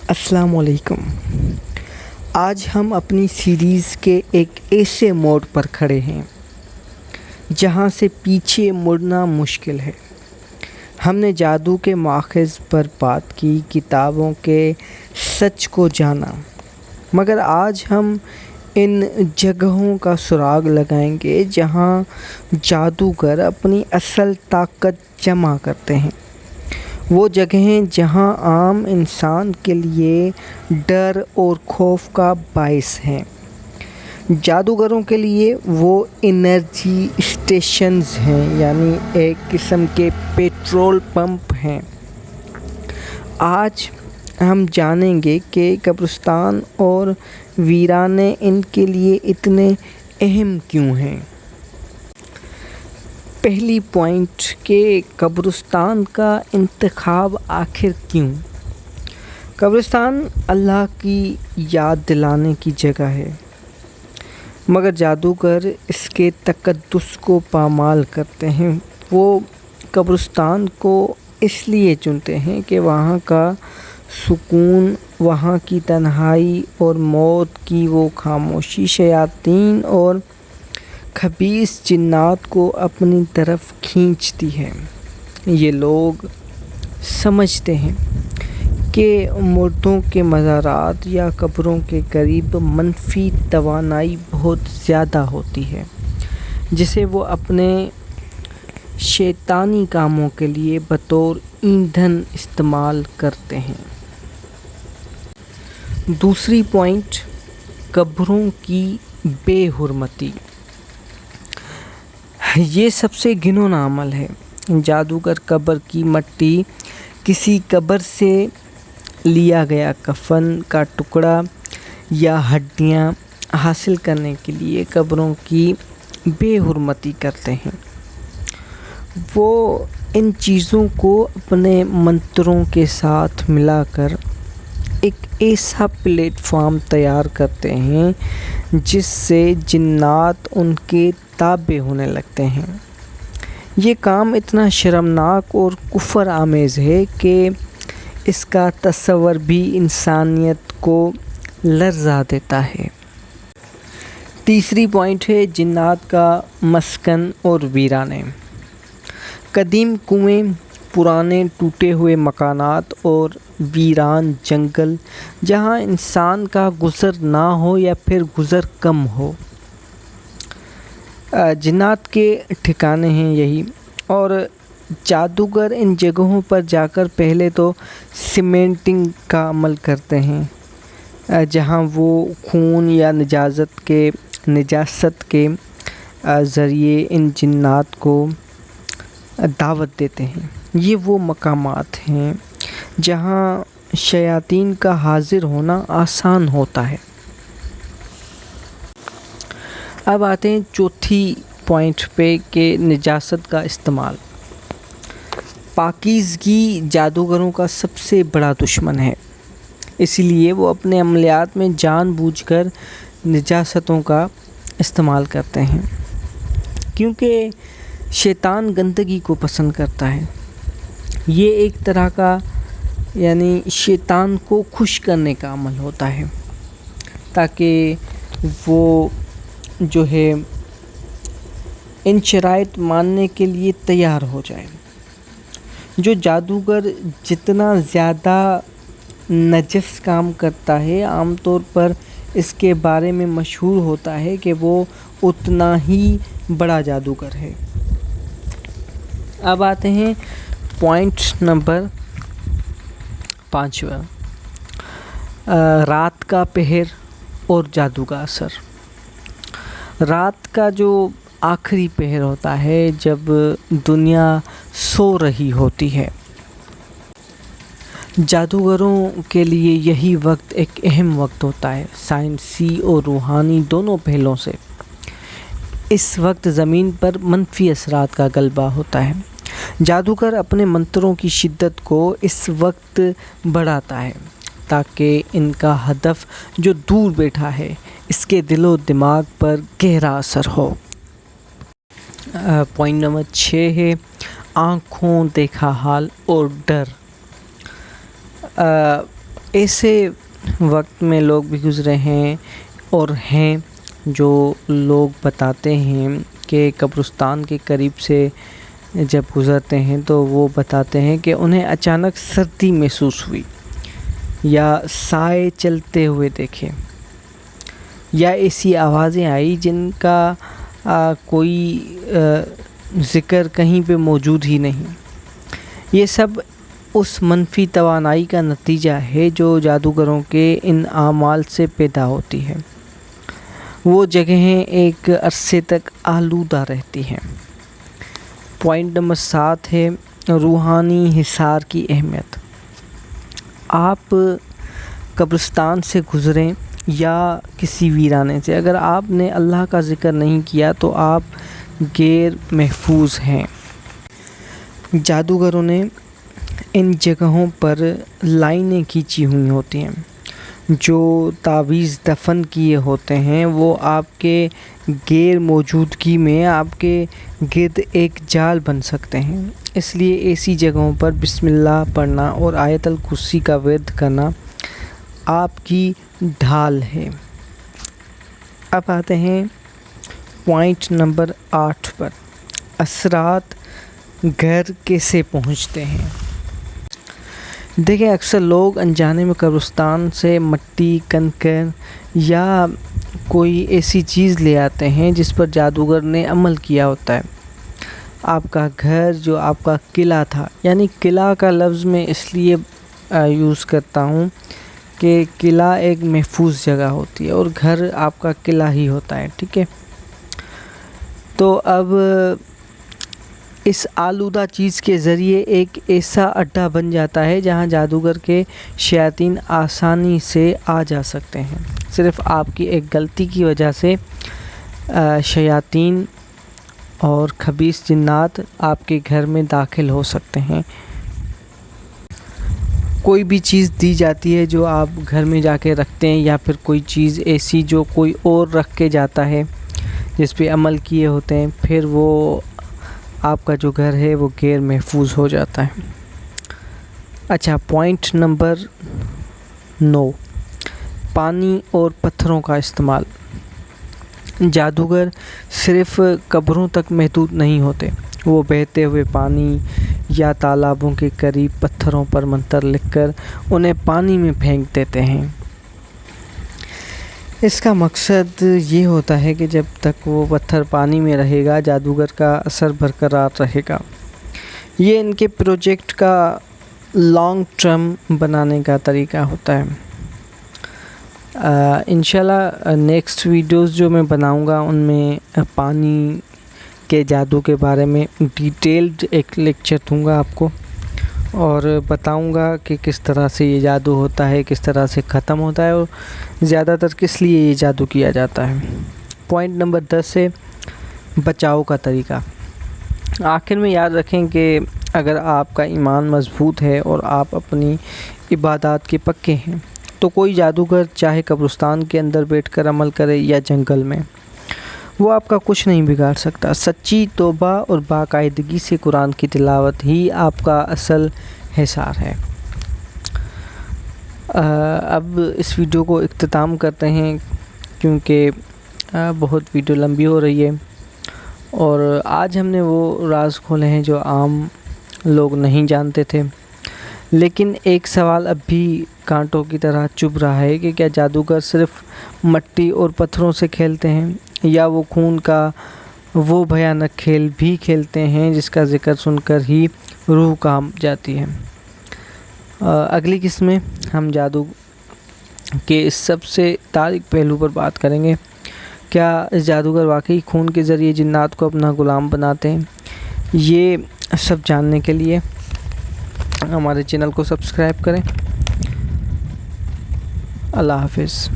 السلام علیکم۔ آج ہم اپنی سیریز کے ایک ایسے موڑ پر کھڑے ہیں جہاں سے پیچھے مڑنا مشکل ہے۔ ہم نے جادو کے ماخذ پر بات کی، کتابوں کے سچ کو جانا، مگر آج ہم ان جگہوں کا سراغ لگائیں گے جہاں جادوگر اپنی اصل طاقت جمع کرتے ہیں۔ وہ جگہیں جہاں عام انسان کے لیے ڈر اور خوف کا باعث ہیں، جادوگروں کے لیے وہ انرجی اسٹیشنز ہیں، یعنی ایک قسم کے پیٹرول پمپ ہیں۔ آج ہم جانیں گے کہ قبرستان اور ویرانے ان کے لیے اتنے اہم کیوں ہیں۔ پہلی پوائنٹ کہ قبرستان کا انتخاب آخر کیوں؟ قبرستان اللہ کی یاد دلانے کی جگہ ہے، مگر جادوگر اس کے تقدس کو پامال کرتے ہیں۔ وہ قبرستان کو اس لیے چنتے ہیں کہ وہاں کا سکون، وہاں کی تنہائی اور موت کی وہ خاموشی شیاطین اور خبیث جنات کو اپنی طرف کھینچتی ہے۔ یہ لوگ سمجھتے ہیں کہ مردوں کے مزارات یا قبروں کے قریب منفی توانائی بہت زیادہ ہوتی ہے، جسے وہ اپنے شیطانی کاموں کے لیے بطور ایندھن استعمال کرتے ہیں۔ دوسری پوائنٹ، قبروں کی بے حرمتی۔ یہ سب سے گھناؤنا عمل ہے۔ جادوگر قبر کی مٹی، کسی قبر سے لیا گیا کفن کا ٹکڑا یا ہڈیاں حاصل کرنے کے لیے قبروں کی بے حرمتی کرتے ہیں۔ وہ ان چیزوں کو اپنے منتروں کے ساتھ ملا کر ایک ایسا پلیٹ فارم تیار کرتے ہیں جس سے جنات ان کے تابع ہونے لگتے ہیں۔ یہ کام اتنا شرمناک اور کفر آمیز ہے کہ اس کا تصور بھی انسانیت کو لرزا دیتا ہے۔ تیسری پوائنٹ ہے جنات کا مسکن اور ویرانے۔ قدیم کنویں، پرانے ٹوٹے ہوئے مکانات اور ویران جنگل جہاں انسان کا گزر نہ ہو یا پھر گزر کم ہو، جنات کے ٹھکانے ہیں یہی۔ اور جادوگر ان جگہوں پر جا کر پہلے تو سیمنٹنگ کا عمل کرتے ہیں، جہاں وہ خون یا نجاست کے ذریعے ان جنات کو دعوت دیتے ہیں۔ یہ وہ مقامات ہیں جہاں شیاطین کا حاضر ہونا آسان ہوتا ہے۔ اب آتے ہیں چوتھی پوائنٹ پہ کہ نجاست کا استعمال۔ پاکیزگی جادوگروں کا سب سے بڑا دشمن ہے، اسی لیے وہ اپنے عملیات میں جان بوجھ کر نجاستوں کا استعمال کرتے ہیں، کیونکہ شیطان گندگی کو پسند کرتا ہے۔ یہ ایک طرح کا یعنی شیطان کو خوش کرنے کا عمل ہوتا ہے، تاکہ وہ جو ہے ان شرائط ماننے کے لیے تیار ہو جائے۔ جو جادوگر جتنا زیادہ نجس کام کرتا ہے، عام طور پر اس کے بارے میں مشہور ہوتا ہے کہ وہ اتنا ہی بڑا جادوگر ہے۔ اب آتے ہیں پوائنٹ نمبر 5، رات کا پہر اور جادو کا اثر۔ رات کا جو آخری پہر ہوتا ہے، جب دنیا سو رہی ہوتی ہے، جادوگروں کے لیے یہی وقت ایک اہم وقت ہوتا ہے، سائنسی اور روحانی دونوں پہلوؤں سے۔ اس وقت زمین پر منفی اثرات کا غلبہ ہوتا ہے۔ جادوگر اپنے منتروں کی شدت کو اس وقت بڑھاتا ہے تاکہ ان کا ہدف جو دور بیٹھا ہے اس کے دل و دماغ پر گہرا اثر ہو۔ پوائنٹ نمبر 6 ہے آنکھوں دیکھا حال اور ڈر۔ ایسے وقت میں لوگ بھی گزرے ہیں اور ہیں جو لوگ بتاتے ہیں کہ قبرستان کے قریب سے جب گزرتے ہیں تو وہ بتاتے ہیں کہ انہیں اچانک سردی محسوس ہوئی، یا سائے چلتے ہوئے دیکھے، یا ایسی آوازیں آئی جن کا کوئی ذکر کہیں پہ موجود ہی نہیں۔ یہ سب اس منفی توانائی کا نتیجہ ہے جو جادوگروں کے ان اعمال سے پیدا ہوتی ہے۔ وہ جگہیں ایک عرصے تک آلودہ رہتی ہیں۔ پوائنٹ نمبر 7 ہے روحانی حصار کی اہمیت۔ آپ قبرستان سے گزریں یا کسی ویرانے سے، اگر آپ نے اللہ کا ذکر نہیں کیا تو آپ غیر محفوظ ہیں۔ جادوگروں نے ان جگہوں پر لائنیں کھینچی ہوئی ہوتی ہیں، جو تعویذ دفن کیے ہوتے ہیں وہ آپ کے غیر موجودگی میں آپ کے گرد ایک جال بن سکتے ہیں۔ اس لیے ایسی جگہوں پر بسم اللہ پڑھنا اور آیت الکرسی کا ورد کرنا آپ کی ڈھال ہے۔ اب آتے ہیں پوائنٹ نمبر 8 پر، اثرات گھر کیسے پہنچتے ہیں۔ دیکھیں، اکثر لوگ انجانے میں قبرستان سے مٹی، کنکر یا کوئی ایسی چیز لے آتے ہیں جس پر جادوگر نے عمل کیا ہوتا ہے۔ آپ کا گھر جو آپ کا قلعہ تھا، یعنی قلعہ کا لفظ میں اس لیے یوز کرتا ہوں کہ قلعہ ایک محفوظ جگہ ہوتی ہے اور گھر آپ کا قلعہ ہی ہوتا ہے، ٹھیک ہے۔ تو اب اس آلودہ چیز کے ذریعے ایک ایسا اڈا بن جاتا ہے جہاں جادوگر کے شیاطین آسانی سے آ جا سکتے ہیں۔ صرف آپ کی ایک غلطی کی وجہ سے شیاطین اور خبیث جنات آپ کے گھر میں داخل ہو سکتے ہیں۔ کوئی بھی چیز دی جاتی ہے جو آپ گھر میں جا کے رکھتے ہیں، یا پھر کوئی چیز ایسی جو کوئی اور رکھ کے جاتا ہے جس پہ عمل کیے ہوتے ہیں، پھر وہ آپ کا جو گھر ہے وہ غیر محفوظ ہو جاتا ہے۔ اچھا، پوائنٹ نمبر 9، پانی اور پتھروں کا استعمال۔ جادوگر صرف قبروں تک محدود نہیں ہوتے، وہ بہتے ہوئے پانی یا تالابوں کے قریب پتھروں پر منتر لکھ کر انہیں پانی میں پھینک دیتے ہیں۔ اس کا مقصد یہ ہوتا ہے کہ جب تک وہ پتھر پانی میں رہے گا جادوگر کا اثر برقرار رہے گا۔ یہ ان کے پروجیکٹ کا لانگ ٹرم بنانے کا طریقہ ہوتا ہے۔ انشاءاللہ نیکسٹ ویڈیوز جو میں بناؤں گا ان میں پانی کے جادو کے بارے میں ڈیٹیلڈ ایک لیکچر دوں گا آپ کو، اور بتاؤں گا کہ کس طرح سے یہ جادو ہوتا ہے، کس طرح سے ختم ہوتا ہے، اور زیادہ تر کس لیے یہ جادو کیا جاتا ہے۔ پوائنٹ نمبر 10 ہے بچاؤ کا طریقہ۔ آخر میں یاد رکھیں کہ اگر آپ کا ایمان مضبوط ہے اور آپ اپنی عبادات کے پکے ہیں تو کوئی جادوگر چاہے قبرستان کے اندر بیٹھ کر عمل کرے یا جنگل میں، وہ آپ کا کچھ نہیں بگاڑ سکتا۔ سچی توبہ اور باقاعدگی سے قرآن کی تلاوت ہی آپ کا اصل حصار ہے۔ اب اس ویڈیو کو اختتام کرتے ہیں کیونکہ بہت ویڈیو لمبی ہو رہی ہے، اور آج ہم نے وہ راز کھولے ہیں جو عام لوگ نہیں جانتے تھے۔ لیکن ایک سوال اب بھی کانٹوں کی طرح چبھ رہا ہے کہ کیا جادوگر صرف مٹی اور پتھروں سے کھیلتے ہیں، یا وہ خون کا وہ بھیانک کھیل بھی کھیلتے ہیں جس کا ذکر سن کر ہی روح کانپ جاتی ہے۔ اگلی قسط میں ہم جادو کے اس سب سے تاریک پہلو پر بات کریں گے۔ کیا جادوگر واقعی خون کے ذریعے جنات کو اپنا غلام بناتے ہیں؟ یہ سب جاننے کے لیے ہمارے چینل کو سبسکرائب کریں۔ اللہ حافظ۔